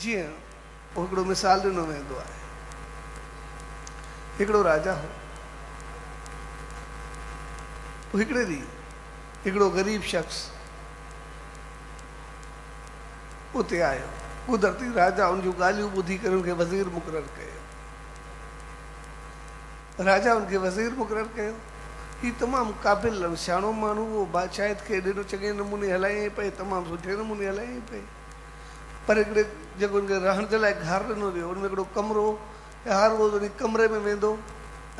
जी हिकिड़ो मिसाल ॾिनो वेंदो आहे। हिकिड़ो राजा हो, हिकिड़े ॾींहुं हिकिड़ो ग़रीब शख़्स उते आयो। कुदरती राजा उन जूं ॻाल्हियूं ॿुधी करे उनखे वज़ीर मुक़ररु कयो। राजा उनखे वज़ीर मुक़ररु कयो। ही तमामु क़ाबिल सियाणो माण्हू हो, बादशाहत खे ॾाढो चङे नमूने हलायईं पई, तमामु सुठे नमूने हलायईं पई। पर हिकिड़े जेको उनखे रहण जे लाइ घर ॾिनो वियो, उनमें हिकिड़ो कमिरो, हर रोज़ु उन कमरे में वेंदो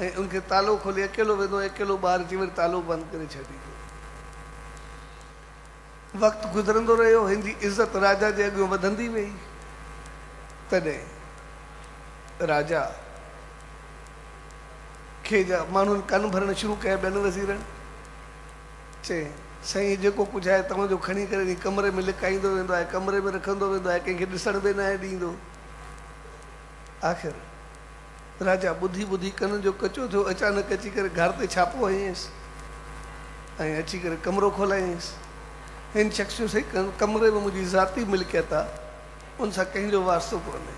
ऐं उनखे तालो खोले अकेलो वेंदो, अकेलो ॿाहिरि अची वरी तालो बंदि करे छॾींदो। वक़्तु गुज़रंदो रहियो, हिन जी इज़त राजा जे अॻियां वधंदी वई। तॾहिं राजा खे माण्हुनि कन भरणु शुरू कया ॿियनि वज़ीरनि। चई साईं जेको कुझु आहे तव्हांजो खणी करे कमरे में लिकाईंदो वेंदो आहे, कमरे में रखंदो वेंदो आहे, कंहिंखे ॾिसण बि न आहे ॾींदो। आख़िर राजा ॿुधी ॿुधी कन जो कचो थियो, अचानक अची करे घर ते छापो हयईंसि ऐं अची करे कमिरो खोलायईंसि। हिन शख़्स जो सही कमरे में मुंहिंजी ज़ाती मिल्कियत आहे, उन सां कंहिंजो वास्तो कोन्हे।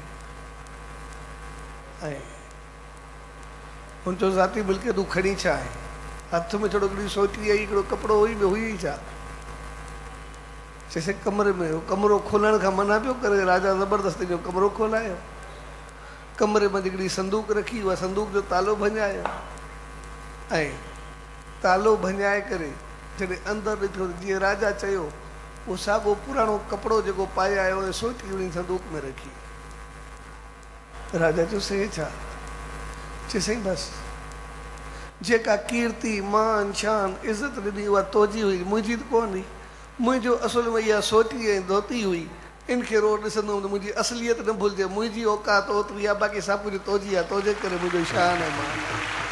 ऐं हुनजो ज़ाती मिल्कियत खणी छा आहे, हथ में थोरो हिकिड़ी सोटी आई, हिकिड़ो कपिड़ो हुई, ॿियो हुई छा। चइसि कमरे में हो, कमिरो खोलण खां मना पियो करे। राजा ज़बरदस्ती जो कमिरो खोलायो, कमरे में हिकिड़ी संदूक रखी, उहा संदूक जो तालो भञायो ऐं तालो भञाए करे जॾहिं अंदरि ॾिठो जीअं राजा चयो, उहो साॻियो पुराणो कपिड़ो जेको पाए आयो हुयो सोटी उन संदूक में रखी। राजा चयो सही छा? चई साईं बसि जेका कीर्ति मान शान इज़त ॾिनी उहा तोजी हुई, मुंहिंजी त कोन हुई। मुंहिंजो असुल में इहा सोटी ऐं धोती हुई, इनखे रोज़ ॾिसंदुमि त मुंहिंजी असलियत न भुलिजे। मुंहिंजी औकात ओतिरी आहे, बाक़ी सभु कुझु तोजी आहे, तोजे करे मुंहिंजो शान ऐं मान आहे।